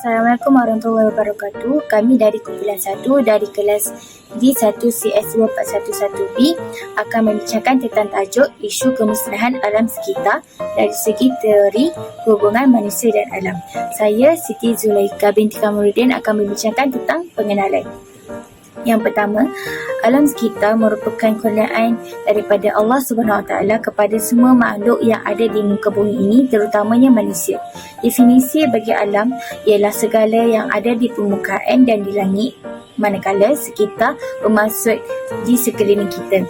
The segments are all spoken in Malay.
Assalamualaikum warahmatullahi wabarakatuh. Kami dari kumpulan 1 dari kelas D1CS2411B akan membincangkan tentang tajuk isu kemusnahan alam sekitar dari segi teori hubungan manusia dan alam. Saya Siti Zulaika binti Kamarudin akan membincangkan tentang pengenalan. Yang pertama, alam sekitar merupakan kurniaan daripada Allah SWT kepada semua makhluk yang ada di muka bumi ini, terutamanya manusia. Definisi bagi alam ialah segala yang ada di permukaan dan di langit, manakala sekitar bermaksud di sekeliling kita.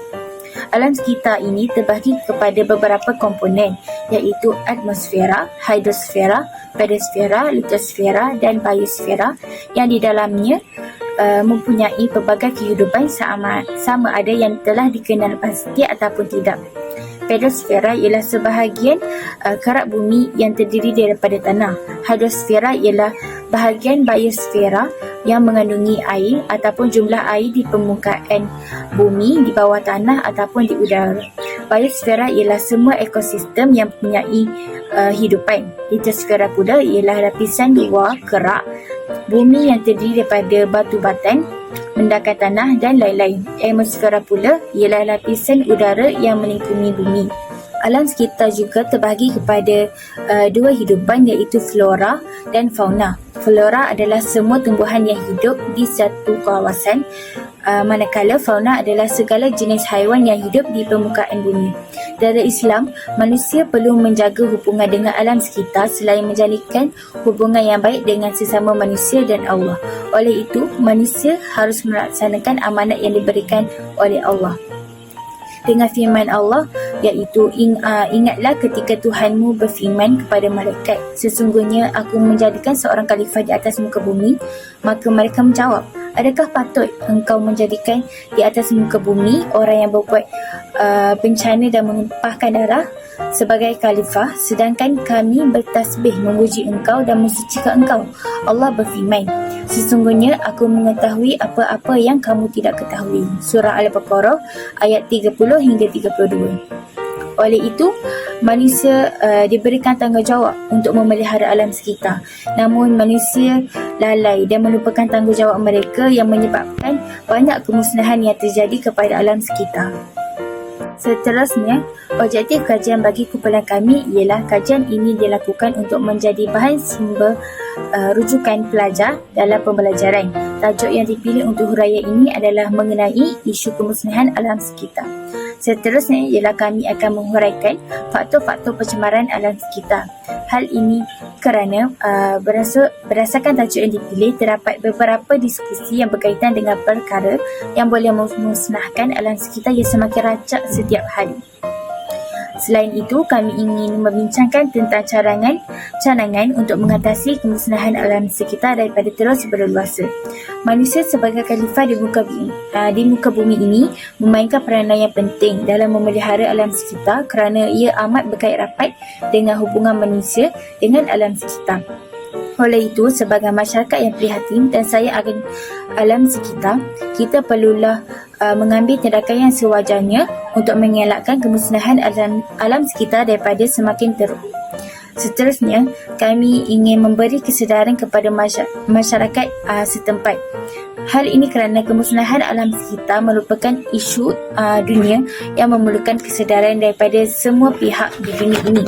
Alam sekitar ini terbahagi kepada beberapa komponen, iaitu atmosfera, hidrosfera, pedosfera, litosfera dan biosfera, yang di dalamnya mempunyai pelbagai kehidupan sama ada yang telah dikenal pasti ataupun tidak. Pedosfera ialah sebahagian kerak bumi yang terdiri daripada tanah. Hidrosfera ialah bahagian biosfera yang mengandungi air ataupun jumlah air di permukaan bumi, di bawah tanah ataupun di udara. Biosfera ialah semua ekosistem yang mempunyai hidupan. Litosfera pula ialah lapisan luar kerak bumi yang terdiri daripada batu batan, mendakan tanah dan lain-lain. Atmosfera pula ialah lapisan udara yang melingkungi bumi. Alam sekitar juga terbahagi kepada dua hidupan, iaitu flora dan fauna. Flora adalah semua tumbuhan yang hidup di satu kawasan, manakala fauna adalah segala jenis haiwan yang hidup di permukaan bumi. Dalam Islam, manusia perlu menjaga hubungan dengan alam sekitar selain menjalinkan hubungan yang baik dengan sesama manusia dan Allah. Oleh itu, manusia harus melaksanakan amanat yang diberikan oleh Allah. Dengan firman Allah, iaitu ingatlah ketika Tuhanmu berfirman kepada malaikat, sesungguhnya aku menjadikan seorang khalifah di atas muka bumi. Maka mereka menjawab, adakah patut engkau menjadikan di atas muka bumi orang yang berbuat bencana dan menumpahkan darah sebagai khalifah, sedangkan kami bertasbih memuji engkau dan mensucikan engkau? Allah berfirman, sesungguhnya aku mengetahui apa-apa yang kamu tidak ketahui. Surah Al-Baqarah ayat 30 hingga 32. Oleh itu, manusia diberikan tanggungjawab untuk memelihara alam sekitar. Namun manusia lalai dan melupakan tanggungjawab mereka yang menyebabkan banyak kemusnahan yang terjadi kepada alam sekitar. Seterusnya, objektif kajian bagi kumpulan kami ialah kajian ini dilakukan untuk menjadi bahan sumber rujukan pelajar dalam pembelajaran. Tajuk yang dipilih untuk huraian ini adalah mengenai isu kemusnahan alam sekitar. Seterusnya ialah kami akan menghuraikan faktor-faktor pencemaran alam sekitar. Hal ini kerana berdasarkan tajuk yang dipilih, terdapat beberapa diskusi yang berkaitan dengan perkara yang boleh memusnahkan alam sekitar yang semakin rancak setiap hari. Selain itu, kami ingin membincangkan tentang cadangan untuk mengatasi kemusnahan alam sekitar daripada terus berluasa. Manusia sebagai khalifah di muka bumi ini memainkan peranan yang penting dalam memelihara alam sekitar kerana ia amat berkait rapat dengan hubungan manusia dengan alam sekitar. Oleh itu, sebagai masyarakat yang prihatin dan sayang akan alam sekitar, kita perlulah mengambil tindakan yang sewajarnya untuk mengelakkan kemusnahan alam sekitar daripada semakin teruk. Seterusnya, kami ingin memberi kesedaran kepada masyarakat setempat. Hal ini kerana kemusnahan alam sekitar merupakan isu dunia yang memerlukan kesedaran daripada semua pihak di dunia ini.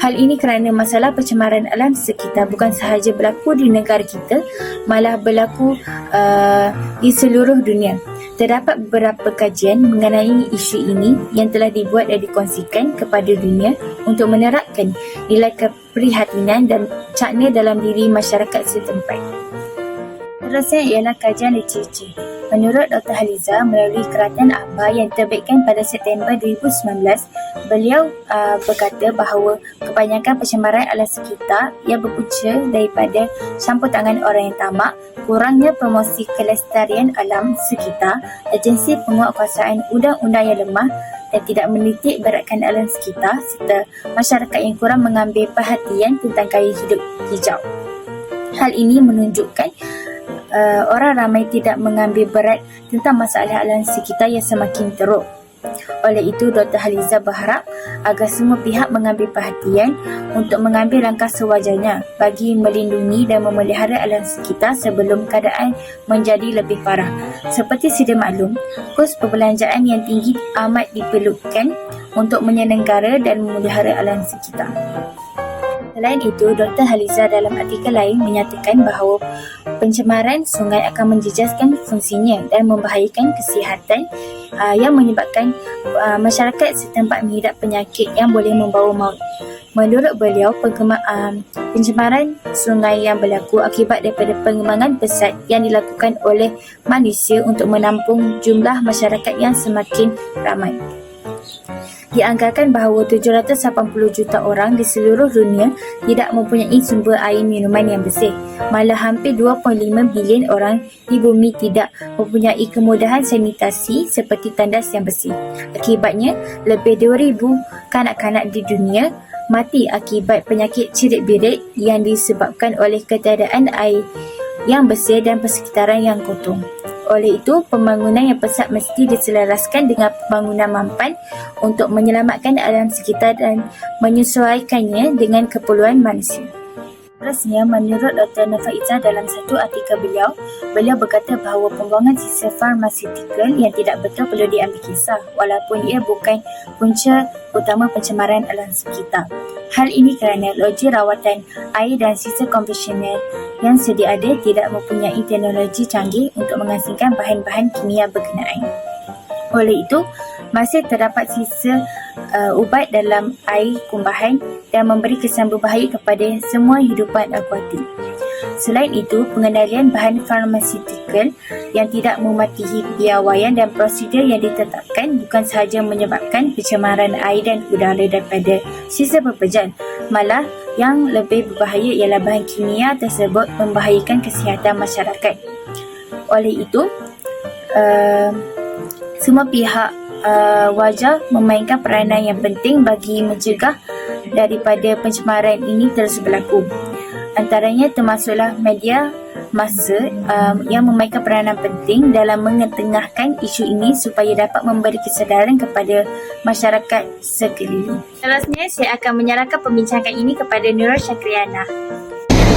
Hal ini kerana masalah pencemaran alam sekitar bukan sahaja berlaku di negara kita, malah berlaku di seluruh dunia. Terdapat beberapa kajian mengenai isu ini yang telah dibuat dan dikongsikan kepada dunia untuk menerapkan nilai keprihatinan dan cakna dalam diri masyarakat setempat. Terusnya ialah kajian literatur. Menurut Dr. Haliza, melalui Keratan Akhbar yang diterbitkan pada September 2019, beliau berkata bahawa kebanyakan pencemaran alam sekitar yang berpunca daripada campur tangan orang yang tamak, kurangnya promosi kelestarian alam sekitar, agensi penguatkuasaan undang-undang yang lemah dan tidak menitik beratkan alam sekitar, serta masyarakat yang kurang mengambil perhatian tentang gaya hidup hijau. Hal ini menunjukkan orang ramai tidak mengambil berat tentang masalah alam sekitar yang semakin teruk. Oleh itu, Dr. Haliza berharap agar semua pihak mengambil perhatian untuk mengambil langkah sewajarnya bagi melindungi dan memelihara alam sekitar sebelum keadaan menjadi lebih parah. Seperti sedia maklum, kos perbelanjaan yang tinggi amat diperlukan untuk menyelenggara dan memelihara alam sekitar. Selain itu, Dr. Haliza dalam artikel lain menyatakan bahawa pencemaran sungai akan menjejaskan fungsinya dan membahayakan kesihatan yang menyebabkan masyarakat setempat mengidap penyakit yang boleh membawa maut. Menurut beliau, pencemaran sungai yang berlaku akibat daripada pengembangan pesat yang dilakukan oleh manusia untuk menampung jumlah masyarakat yang semakin ramai. Dianggarkan bahawa 780 juta orang di seluruh dunia tidak mempunyai sumber air minuman yang bersih. Malah hampir 2.5 bilion orang di bumi tidak mempunyai kemudahan sanitasi seperti tandas yang bersih. Akibatnya, lebih 2,000 kanak-kanak di dunia mati akibat penyakit cirit birit yang disebabkan oleh ketiadaan air yang bersih dan persekitaran yang kotor. Oleh itu, pembangunan yang pesat mesti diselaraskan dengan pembangunan mampan untuk menyelamatkan alam sekitar dan menyesuaikannya dengan keperluan manusia. Seterusnya, menurut Dr. Nafaiza dalam satu artikel beliau berkata bahawa pembuangan sisa farmaseutical yang tidak betul perlu diambil kisah walaupun ia bukan punca utama pencemaran alam sekitar. Hal ini kerana loji rawatan air dan sisa konvensional yang sedia ada tidak mempunyai teknologi canggih untuk menghasilkan bahan-bahan kimia berkenaan. Oleh itu, masih terdapat sisa ubat dalam air kumbahan dan memberi kesan berbahaya kepada semua hidupan akuatik. Selain itu, pengendalian bahan farmaseutical yang tidak mematuhi piawaian dan prosedur yang ditetapkan bukan sahaja menyebabkan pencemaran air dan udara daripada sisa berpejan, malah yang lebih berbahaya ialah bahan kimia tersebut membahayakan kesihatan masyarakat. Oleh itu, semua pihak wajar memainkan peranan yang penting bagi mencegah daripada pencemaran ini terus berlaku. Antaranya termasuklah media massa yang memainkan peranan penting dalam mengetengahkan isu ini supaya dapat memberi kesedaran kepada masyarakat sekeliling. Seterusnya, saya akan menyerahkan pembincangan ini kepada Nurul Syakriana.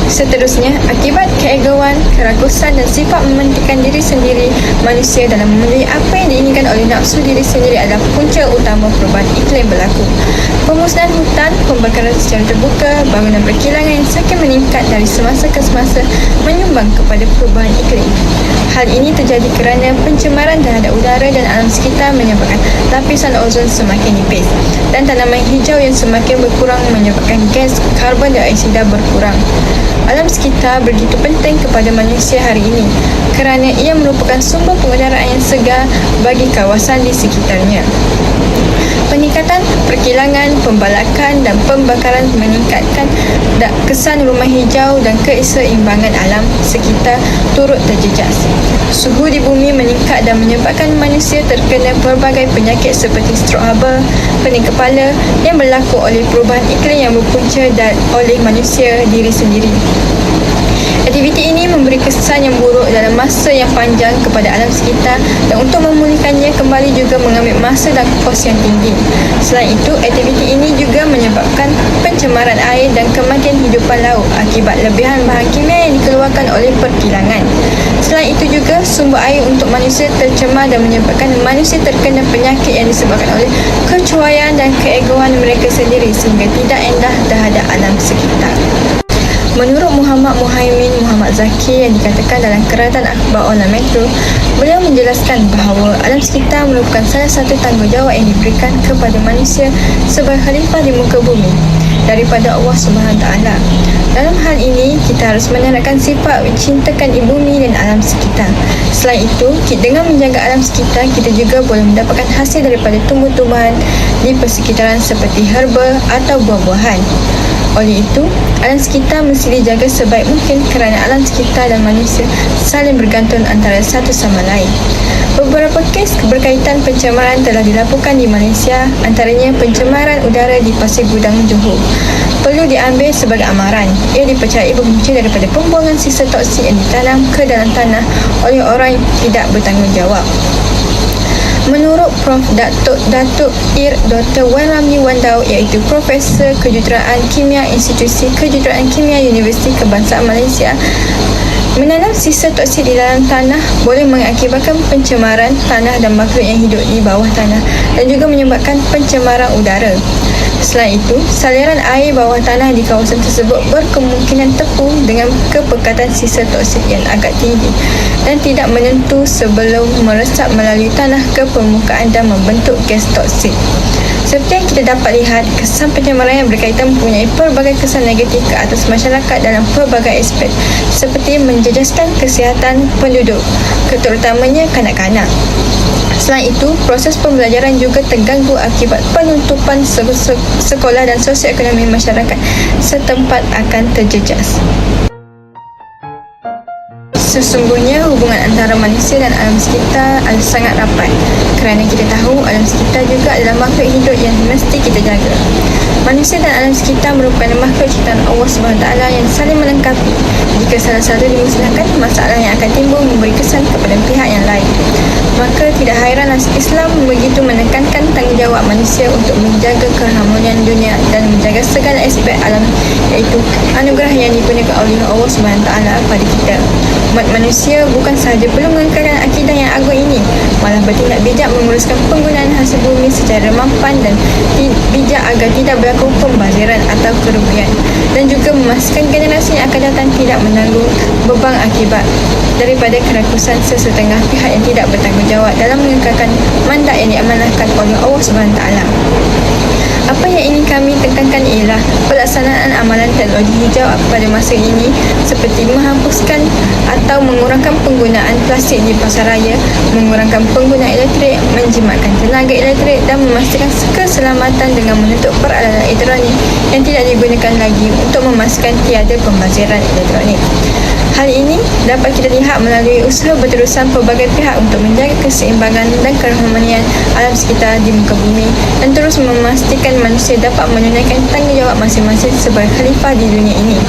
Seterusnya, akibat keegoan, keragusan dan sifat mementingkan diri sendiri, manusia dalam memilih apa yang diinginkan oleh nafsu diri sendiri adalah punca utama perubahan iklim berlaku. Pemusnahan hutan, pembakaran secara terbuka, bangunan berkilangan yang semakin meningkat dari semasa ke semasa menyumbang kepada perubahan iklim. Hal ini terjadi kerana pencemaran terhadap udara dan alam sekitar menyebabkan lapisan ozon semakin nipis dan tanaman hijau yang semakin berkurang menyebabkan gas karbon dioksida berkurang. Alam sekitar begitu penting kepada manusia hari ini kerana ia merupakan sumber pengudaraan yang segar bagi kawasan di sekitarnya. Peningkatan perkilangan, pembalakan dan pembakaran meningkatkan kesan rumah hijau dan keseimbangan alam sekitar turut terjejas. Suhu di bumi meningkat dan menyebabkan manusia terkena pelbagai penyakit seperti strok haba, pening kepala yang berlaku oleh perubahan iklim yang berpunca oleh manusia diri sendiri. Aktiviti ini memberi kesan yang buruk dalam masa yang panjang kepada alam sekitar dan untuk memulihkannya kembali juga mengambil masa dan kos yang tinggi. Selain itu, aktiviti ini juga menyebabkan pencemaran air dan kematian hidupan laut akibat lebihan bahan kimia yang dikeluarkan oleh perkilangan. Selain itu juga, sumber air untuk manusia tercemar dan menyebabkan manusia terkena penyakit yang disebabkan oleh kecuaian dan keegoan mereka sendiri sehingga tidak endah terhadap alam sekitar. Menurut Muhammad Muhaimin Muhammad Zaki yang dikatakan dalam keratan akhbar Olam Metro, beliau menjelaskan bahawa alam sekitar merupakan salah satu tanggungjawab yang diberikan kepada manusia sebagai khalifah di muka bumi daripada Allah SWT. Dalam hal ini, kita harus menanamkan sifat mencintakan bumi dan alam sekitar. Selain itu, dengan menjaga alam sekitar, kita juga boleh mendapatkan hasil daripada tumbuh-tumbuhan di persekitaran seperti herba atau buah-buahan. Oleh itu, alam sekitar mesti dijaga sebaik mungkin kerana alam sekitar dan manusia saling bergantung antara satu sama lain. Beberapa kes berkaitan pencemaran telah dilaporkan di Malaysia, antaranya pencemaran udara di Pasir Gudang, Johor. Perlu diambil sebagai amaran. Ia dipercayai berpunca daripada pembuangan sisa toksik yang ditanam ke dalam tanah oleh orang yang tidak bertanggungjawab. Menurut Prof. Datuk Ir Dr. Wan Ramli Wan Daud, iaitu Profesor Kejuruteraan Kimia Institusi Kejuruteraan Kimia Universiti Kebangsaan Malaysia, menanam sisa toksik di dalam tanah boleh mengakibatkan pencemaran tanah dan makhluk yang hidup di bawah tanah dan juga menyebabkan pencemaran udara. Selain itu, saliran air bawah tanah di kawasan tersebut berkemungkinan tepung dengan kepekatan sisa toksik yang agak tinggi dan tidak menentu sebelum meresap melalui tanah ke permukaan dan membentuk gas toksik. Seperti yang kita dapat lihat, kesan pencemaran yang berkaitan mempunyai pelbagai kesan negatif ke atas masyarakat dalam pelbagai aspek seperti menjejaskan kesihatan penduduk, terutamanya kanak-kanak. Selain itu, proses pembelajaran juga terganggu akibat penutupan sekolah dan sosioekonomi masyarakat setempat akan terjejas. Sesungguhnya hubungan antara manusia dan alam sekitar adalah sangat rapat kerana kita tahu alam sekitar juga adalah makhluk hidup yang mesti kita jaga. Manusia dan alam sekitar merupakan makhluk ciptaan Allah SWT yang saling melengkapi. Jika salah satu dimusnahkan, masalah yang akan timbul memberi kesan kepada pihak yang lain. Maka tidak hairan Islam begitu menekankan tanggungjawab manusia untuk menjaga keharmonian dunia dan menjaga segala aspek alam, iaitu anugerah yang dikurniakan oleh Allah SWT pada kita. Umat manusia bukan sahaja perlu mengekalkan akidah yang agung ini, malah bertindak bijak menguruskan penggunaan hasil bumi secara mampan dan bijak agar tidak berlaku pembaziran atau kerugian, dan juga memastikan generasi yang akan datang tidak menanggung beban akibat daripada kerakusan sesetengah pihak yang tidak bertanggungjawab dalam mengekalkan mandat yang diamanahkan oleh Allah SWT. Apa yang ingin kami tekankan ialah pelaksanaan amalan teknologi hijau pada masa ini seperti menghapuskan atau mengurangkan penggunaan plastik di pasaraya, mengurangkan penggunaan elektrik, menjimatkan tenaga elektrik dan memastikan keselamatan dengan menutup peralatan elektronik yang tidak digunakan lagi untuk memastikan tiada pembaziran elektronik. Hal ini dapat kita lihat melalui usaha berterusan pelbagai pihak untuk menjaga keseimbangan dan keharmonian alam sekitar di muka bumi dan terus memastikan manusia dapat menunaikan tanggungjawab masing-masing sebagai khalifah di dunia ini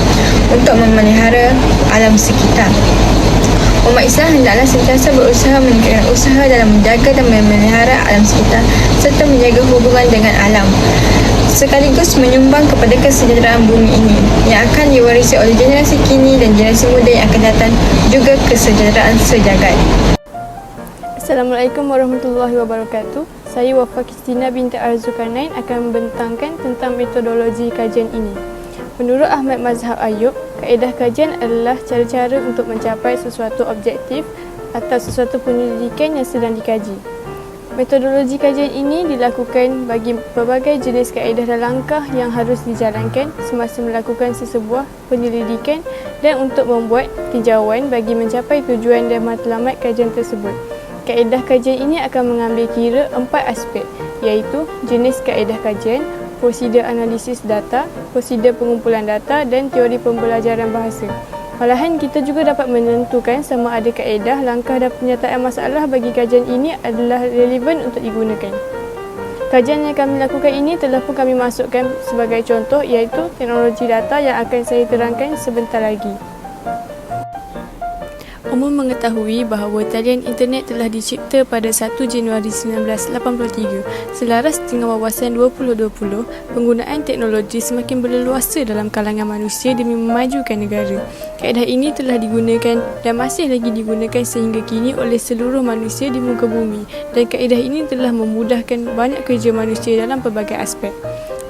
untuk memelihara alam sekitar. Umat Islam hendaklah sentiasa berusaha meningkatkan usaha dalam menjaga dan memelihara alam sekitar serta menjaga hubungan dengan alam, sekaligus menyumbang kepada kesejahteraan bumi ini yang akan diwarisi oleh generasi kini dan generasi muda yang akan datang, juga kesejahteraan sejagat. Assalamualaikum warahmatullahi wabarakatuh. Saya Wafa Kristina binti Arzukarnain akan membentangkan tentang metodologi kajian ini. Menurut Ahmad Mazhab Ayub, kaedah kajian adalah cara-cara untuk mencapai sesuatu objektif atau sesuatu penyelidikan yang sedang dikaji. Metodologi kajian ini dilakukan bagi pelbagai jenis kaedah dan langkah yang harus dijalankan semasa melakukan sesebuah penyelidikan dan untuk membuat tinjauan bagi mencapai tujuan dan matlamat kajian tersebut. Kaedah kajian ini akan mengambil kira 4 aspek, iaitu jenis kaedah kajian, prosedur analisis data, prosedur pengumpulan data dan teori pembelajaran bahasa. Malahan kita juga dapat menentukan sama ada kaedah, langkah dan penyataan masalah bagi kajian ini adalah relevan untuk digunakan. Kajian yang kami lakukan ini telah pun kami masukkan sebagai contoh, iaitu teknologi data yang akan saya terangkan sebentar lagi. Umum mengetahui bahawa talian internet telah dicipta pada 1 Januari 1983. Selaras dengan wawasan 2020, penggunaan teknologi semakin berleluasa dalam kalangan manusia demi memajukan negara. Kaedah ini telah digunakan dan masih lagi digunakan sehingga kini oleh seluruh manusia di muka bumi, dan kaedah ini telah memudahkan banyak kerja manusia dalam pelbagai aspek.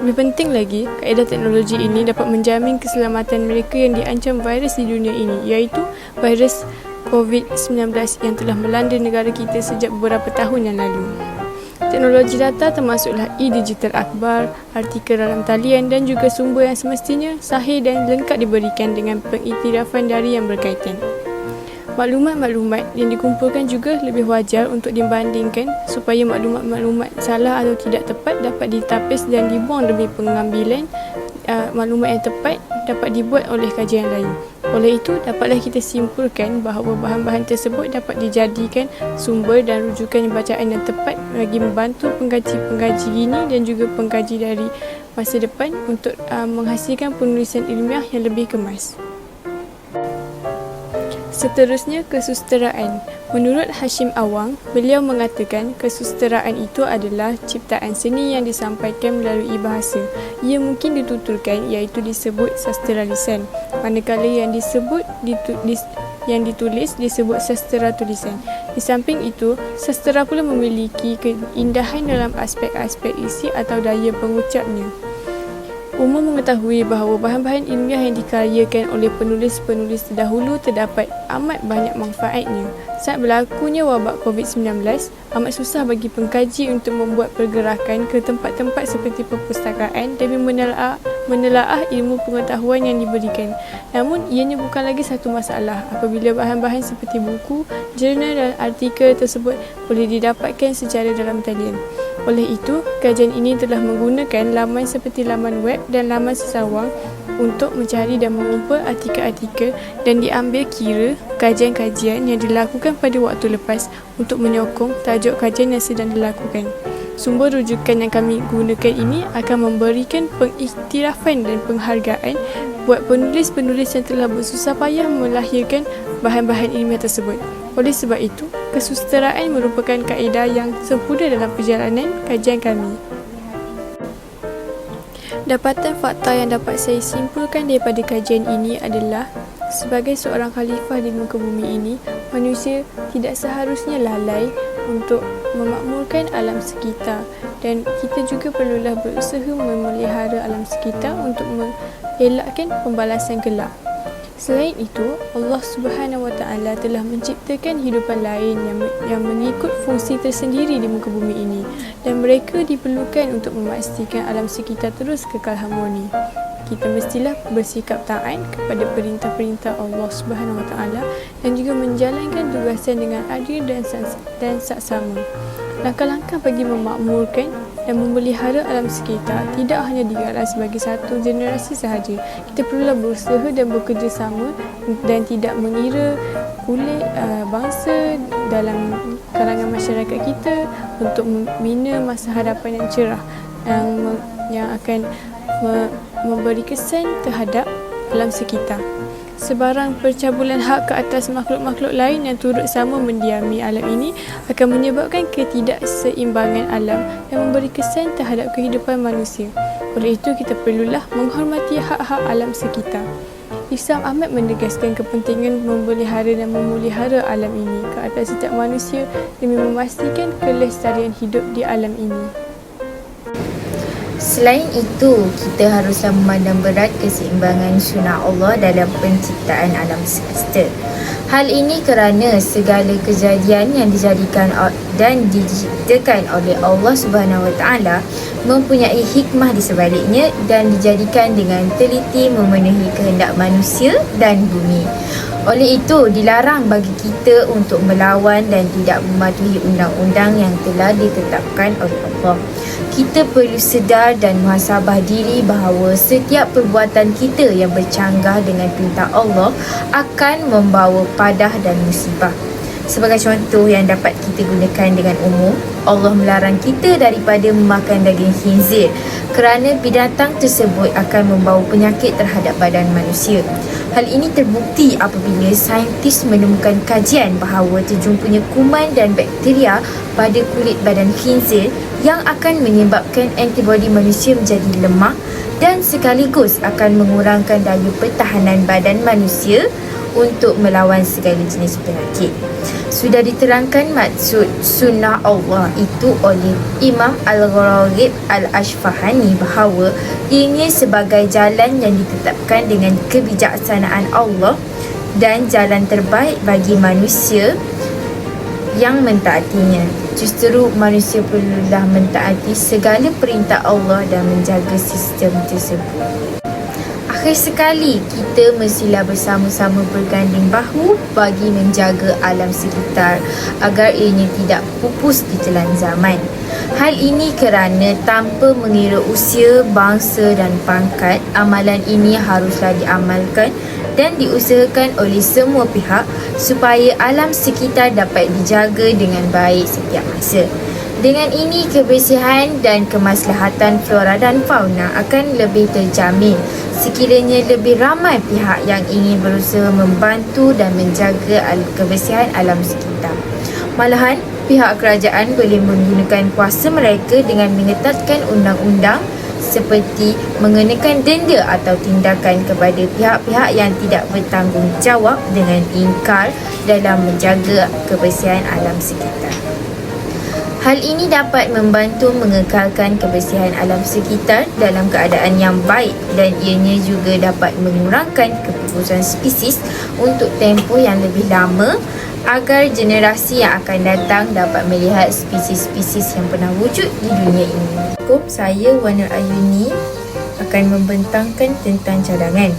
Lebih penting lagi, kaedah teknologi ini dapat menjamin keselamatan mereka yang diancam virus di dunia ini, iaitu virus COVID-19 yang telah melanda negara kita sejak beberapa tahun yang lalu. Teknologi data termasuklah e-digital akhbar, artikel dalam talian dan juga sumber yang semestinya sahih dan lengkap diberikan dengan pengiktirafan dari yang berkaitan. Maklumat-maklumat yang dikumpulkan juga lebih wajar untuk dibandingkan supaya maklumat-maklumat salah atau tidak tepat dapat ditapis dan dibuang demi pengambilan maklumat yang tepat dapat dibuat oleh kajian lain. Oleh itu, dapatlah kita simpulkan bahawa bahan-bahan tersebut dapat dijadikan sumber dan rujukan bacaan yang tepat bagi membantu pengkaji-pengkaji ini dan juga pengkaji dari masa depan untuk menghasilkan penulisan ilmiah yang lebih kemas. Seterusnya, kesusteraan. Menurut Hashim Awang, beliau mengatakan kesusteraan itu adalah ciptaan seni yang disampaikan melalui bahasa. Ia mungkin dituturkan iaitu disebut sastera lisan, manakala yang ditulis disebut sastera tulisan. Di samping itu, sastera pula memiliki keindahan dalam aspek-aspek isi atau daya pengucapnya. Umum mengetahui bahawa bahan-bahan ilmiah yang dikaryakan oleh penulis-penulis terdahulu terdapat amat banyak manfaatnya. Saat berlakunya wabak COVID-19, amat susah bagi pengkaji untuk membuat pergerakan ke tempat-tempat seperti perpustakaan demi menelaah ilmu pengetahuan yang diberikan. Namun, ianya bukan lagi satu masalah apabila bahan-bahan seperti buku, jurnal dan artikel tersebut boleh didapatkan secara dalam talian. Oleh itu, kajian ini telah menggunakan laman seperti laman web dan laman sesawang untuk mencari dan mengumpul artikel-artikel dan diambil kira kajian-kajian yang dilakukan pada waktu lepas untuk menyokong tajuk kajian yang sedang dilakukan. Sumber rujukan yang kami gunakan ini akan memberikan pengiktirafan dan penghargaan buat penulis-penulis yang telah bersusah payah melahirkan bahan-bahan ilmiah tersebut. Oleh sebab itu, kesusteraan merupakan kaedah yang sempurna dalam perjalanan kajian kami. Dapatan fakta yang dapat saya simpulkan daripada kajian ini adalah sebagai seorang khalifah di muka bumi ini, manusia tidak seharusnya lalai untuk memakmurkan alam sekitar dan kita juga perlulah berusaha memelihara alam sekitar untuk mengelakkan pembalasan gelap. Selain itu, Allah Subhanahu Wa Taala telah menciptakan hidupan lain yang mengikut fungsi tersendiri di muka bumi ini dan mereka diperlukan untuk memastikan alam sekitar terus kekal harmoni. Kita mestilah bersikap taat kepada perintah-perintah Allah Subhanahu Wa Taala dan juga menjalankan tugasan dengan adil dan saksama. Langkah-langkah bagi memakmurkan dan memelihara alam sekitar tidak hanya digarap sebagai satu generasi sahaja. Kita perlulah berusaha dan bekerjasama dan tidak mengira kulit bangsa dalam kalangan masyarakat kita untuk membina masa hadapan yang cerah yang akan memberi kesan terhadap alam sekitar. Sebarang percabulan hak ke atas makhluk-makhluk lain yang turut sama mendiami alam ini akan menyebabkan ketidakseimbangan alam dan memberi kesan terhadap kehidupan manusia. Oleh itu, kita perlulah menghormati hak-hak alam sekitar. Islam amat menegaskan kepentingan memelihara dan memelihara alam ini ke atas setiap manusia demi memastikan kelestarian hidup di alam ini. Selain itu, kita haruslah memandang berat keseimbangan sunnah Allah dalam penciptaan alam semesta. Hal ini kerana segala kejadian yang dijadikan dan diciptakan oleh Allah Subhanahu Wa Taala mempunyai hikmah di sebaliknya dan dijadikan dengan teliti memenuhi kehendak manusia dan bumi. Oleh itu, dilarang bagi kita untuk melawan dan tidak mematuhi undang-undang yang telah ditetapkan oleh Allah. Kita perlu sedar dan muhasabah diri bahawa setiap perbuatan kita yang bercanggah dengan perintah Allah akan membawa padah dan musibah. Sebagai contoh yang dapat kita gunakan dengan umum, Allah melarang kita daripada memakan daging khinzir kerana binatang tersebut akan membawa penyakit terhadap badan manusia. Hal ini terbukti apabila saintis menemukan kajian bahawa terjumpunya kuman dan bakteria pada kulit badan khinzir yang akan menyebabkan antibodi manusia menjadi lemah dan sekaligus akan mengurangkan daya pertahanan badan manusia untuk melawan segala jenis penyakit. Sudah diterangkan maksud sunnah Allah itu oleh Imam Al-Gharib Al-Ashfahani bahawa ianya sebagai jalan yang ditetapkan dengan kebijaksanaan Allah dan jalan terbaik bagi manusia yang mentaatinya. Justru manusia perlulah mentaati segala perintah Allah dan menjaga sistem tersebut. Akhir sekali, kita mestilah bersama-sama berganding bahu bagi menjaga alam sekitar agar ianya tidak pupus di telan zaman. Hal ini kerana tanpa mengira usia, bangsa dan pangkat, amalan ini haruslah diamalkan dan diusahakan oleh semua pihak supaya alam sekitar dapat dijaga dengan baik setiap masa. Dengan ini, kebersihan dan kemaslahatan flora dan fauna akan lebih terjamin sekiranya lebih ramai pihak yang ingin berusaha membantu dan menjaga kebersihan alam sekitar. Malahan, pihak kerajaan boleh menggunakan kuasa mereka dengan mengetatkan undang-undang seperti mengenakan denda atau tindakan kepada pihak-pihak yang tidak bertanggungjawab dengan ingkar dalam menjaga kebersihan alam sekitar. Hal ini dapat membantu mengekalkan kebersihan alam sekitar dalam keadaan yang baik dan ianya juga dapat mengurangkan keputusan spesies untuk tempoh yang lebih lama agar generasi yang akan datang dapat melihat spesies-spesies yang pernah wujud di dunia ini. Saya Wana Ayuni akan membentangkan tentang cadangan.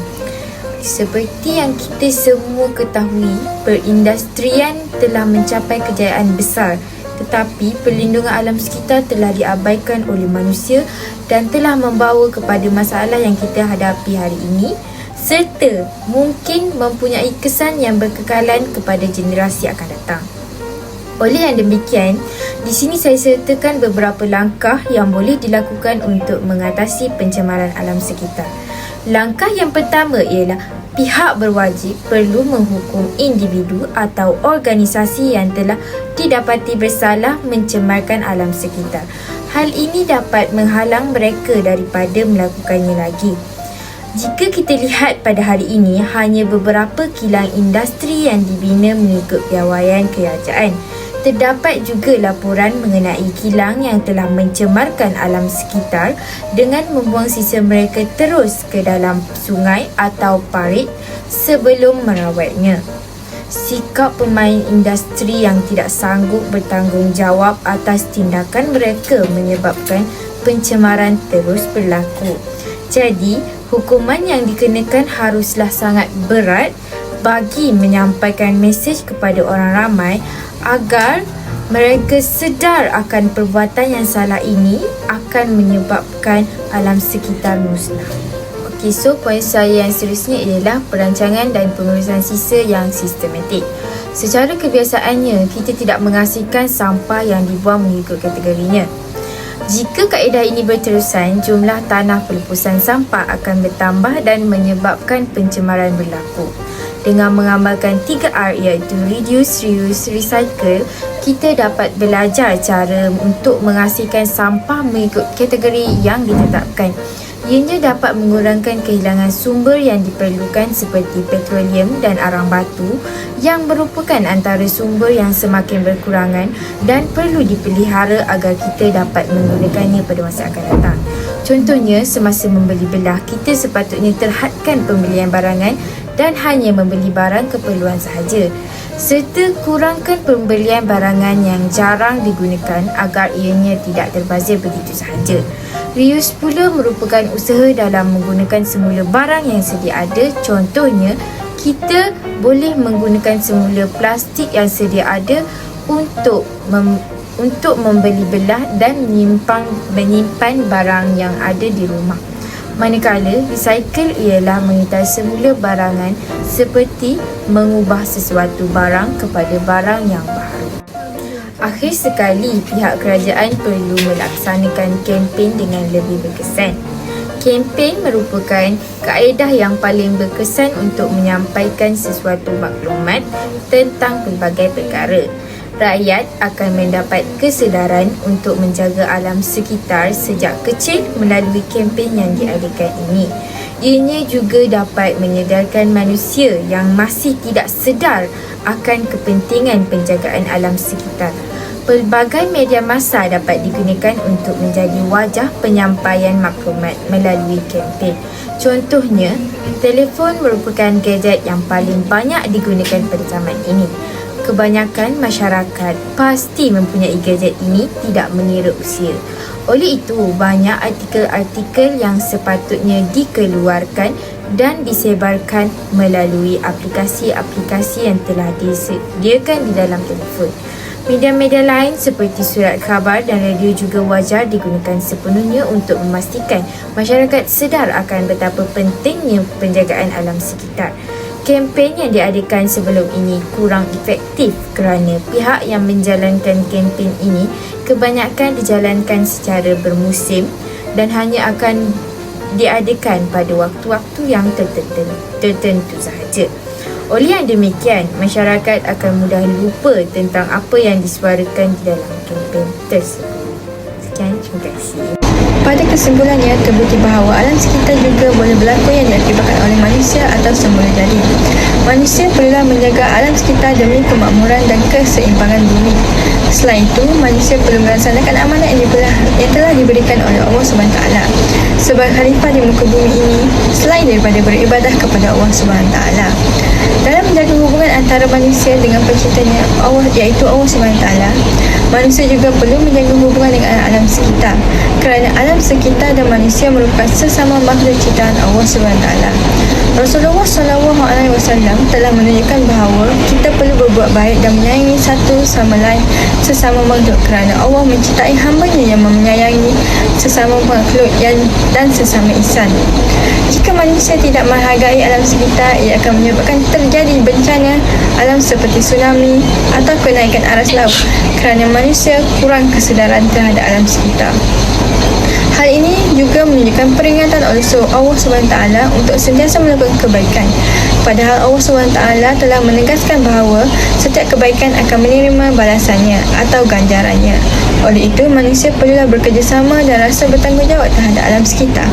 Seperti yang kita semua ketahui, perindustrian telah mencapai kejayaan besar, tetapi perlindungan alam sekitar telah diabaikan oleh manusia dan telah membawa kepada masalah yang kita hadapi hari ini, serta mungkin mempunyai kesan yang berkekalan kepada generasi akan datang. Oleh yang demikian, di sini saya sertakan beberapa langkah yang boleh dilakukan untuk mengatasi pencemaran alam sekitar. Langkah yang pertama ialah pihak berwajib perlu menghukum individu atau organisasi yang telah didapati bersalah mencemarkan alam sekitar. Hal ini dapat menghalang mereka daripada melakukannya lagi. Jika kita lihat pada hari ini, hanya beberapa kilang industri yang dibina mengikut piawaian kerajaan. Terdapat juga laporan mengenai kilang yang telah mencemarkan alam sekitar dengan membuang sisa mereka terus ke dalam sungai atau parit sebelum merawatnya. Sikap pemain industri yang tidak sanggup bertanggungjawab atas tindakan mereka menyebabkan pencemaran terus berlaku. Jadi, hukuman yang dikenakan haruslah sangat berat bagi menyampaikan mesej kepada orang ramai agar mereka sedar akan perbuatan yang salah ini akan menyebabkan alam sekitar musnah. Okey, so poin saya yang seterusnya ialah perancangan dan pengurusan sisa yang sistematik. Secara kebiasaannya, kita tidak mengasihkan sampah yang dibuang mengikut kategorinya. Jika kaedah ini berterusan, jumlah tanah pelepasan sampah akan bertambah dan menyebabkan pencemaran berlaku. Dengan mengamalkan 3R iaitu Reduce, Reuse, Recycle, kita dapat belajar cara untuk mengasihkan sampah mengikut kategori yang ditetapkan. Ianya dapat mengurangkan kehilangan sumber yang diperlukan seperti petroleum dan arang batu yang merupakan antara sumber yang semakin berkurangan dan perlu dipelihara agar kita dapat menggunakannya pada masa akan datang. Contohnya, semasa membeli belah, kita sepatutnya terhadkan pembelian barangan dan hanya membeli barang keperluan sahaja, serta kurangkan pembelian barangan yang jarang digunakan agar ianya tidak terbazir begitu sahaja. Reuse pula merupakan usaha dalam menggunakan semula barang yang sedia ada. Contohnya, kita boleh menggunakan semula plastik yang sedia ada untuk membeli belah dan menyimpan barang yang ada di rumah. Manakala recycle ialah mengitar semula barangan seperti mengubah sesuatu barang kepada barang yang baru. Akhir sekali, pihak kerajaan perlu melaksanakan kempen dengan lebih berkesan. Kempen merupakan kaedah yang paling berkesan untuk menyampaikan sesuatu maklumat tentang pelbagai perkara. Rakyat akan mendapat kesedaran untuk menjaga alam sekitar sejak kecil melalui kempen yang diadakan ini. Ianya juga dapat menyedarkan manusia yang masih tidak sedar akan kepentingan penjagaan alam sekitar. Pelbagai media massa dapat digunakan untuk menjadi wajah penyampaian maklumat melalui kempen. Contohnya, telefon merupakan gadget yang paling banyak digunakan pada zaman ini. Kebanyakan masyarakat pasti mempunyai gadget ini tidak mengira usia. Oleh itu, banyak artikel-artikel yang sepatutnya dikeluarkan dan disebarkan melalui aplikasi-aplikasi yang telah disediakan di dalam telefon. Media-media lain seperti surat khabar dan radio juga wajar digunakan sepenuhnya untuk memastikan masyarakat sedar akan betapa pentingnya penjagaan alam sekitar. Kempen yang diadakan sebelum ini kurang efektif kerana pihak yang menjalankan kempen ini kebanyakan dijalankan secara bermusim dan hanya akan diadakan pada waktu-waktu yang tertentu sahaja. Oleh yang demikian, masyarakat akan mudah lupa tentang apa yang disuarakan di dalam kempen tersebut. Sekian, terima kasih. Pada kesimpulannya, terbukti bahawa alam sekitar juga boleh berlaku yang diakibatkan oleh manusia atau semula jadi. Manusia perlulah menjaga alam sekitar demi kemakmuran dan keseimbangan bumi. Selain itu, manusia perlu melaksanakan amanat yang telah diberikan oleh Allah SWT sebagai khalifah di muka bumi ini, selain daripada beribadah kepada Allah SWT. Dalam menjaga hubungan antara manusia dengan penciptanya Allah, iaitu Allah SWT, manusia juga perlu menjaga hubungan dengan alam sekitar, kerana alam sekitar dan manusia merupakan sesama makhluk ciptaan Allah SWT. Rasulullah SAW telah menunjukkan bahawa kita perlu berbuat baik dan menyayangi satu sama lain sesama makhluk, kerana Allah mencintai hamba-Nya yang menyayangi sesama makhluk dan sesama insan. Jika manusia tidak menghargai alam sekitar, ia akan menyebabkan terjadi bencana alam seperti tsunami atau kenaikan aras laut, kerana manusia kurang kesedaran terhadap alam sekitar. Hal ini juga menunjukkan peringatan oleh Allah SWT untuk sentiasa melakukan kebaikan. Padahal Allah SWT telah menegaskan bahawa setiap kebaikan akan menerima balasannya atau ganjarannya. Oleh itu, manusia perlulah bekerjasama dan rasa bertanggungjawab terhadap alam sekitar.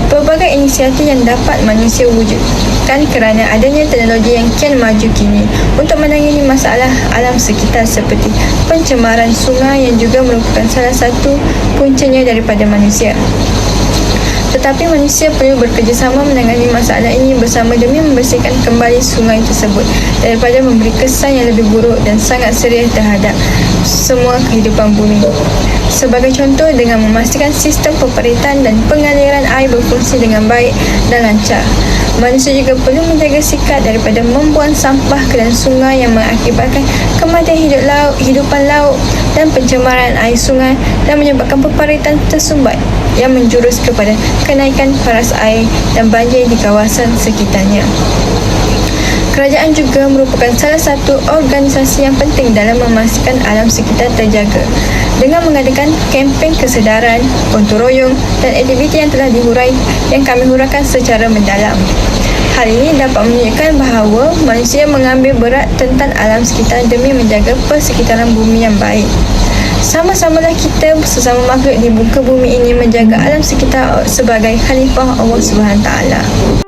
Pelbagai inisiatif yang dapat manusia wujudkan kerana adanya teknologi yang kian maju kini untuk menangani masalah alam sekitar seperti pencemaran sungai yang juga merupakan salah satu puncanya daripada manusia. Tetapi manusia perlu bekerjasama menangani masalah ini bersama demi membersihkan kembali sungai tersebut daripada memberi kesan yang lebih buruk dan sangat serius terhadap semua kehidupan bumi. Sebagai contoh, dengan memastikan sistem peperitan dan pengaliran air berfungsi dengan baik dan lancar. Manusia juga perlu menjaga sikap daripada membuang sampah ke dalam sungai yang mengakibatkan kematian hidupan laut dan pencemaran air sungai dan menyebabkan peperitan tersumbat yang menjurus kepada kenaikan paras air dan banjir di kawasan sekitarnya. Kerajaan juga merupakan salah satu organisasi yang penting dalam memastikan alam sekitar terjaga dengan mengadakan kempen kesedaran, gotong royong dan aktiviti yang telah yang kami huraikan secara mendalam. Hal ini dapat menunjukkan bahawa manusia mengambil berat tentang alam sekitar demi menjaga persekitaran bumi yang baik. Sama-samalah kita sesama makhluk di muka bumi ini menjaga alam sekitar sebagai khalifah Allah SWT.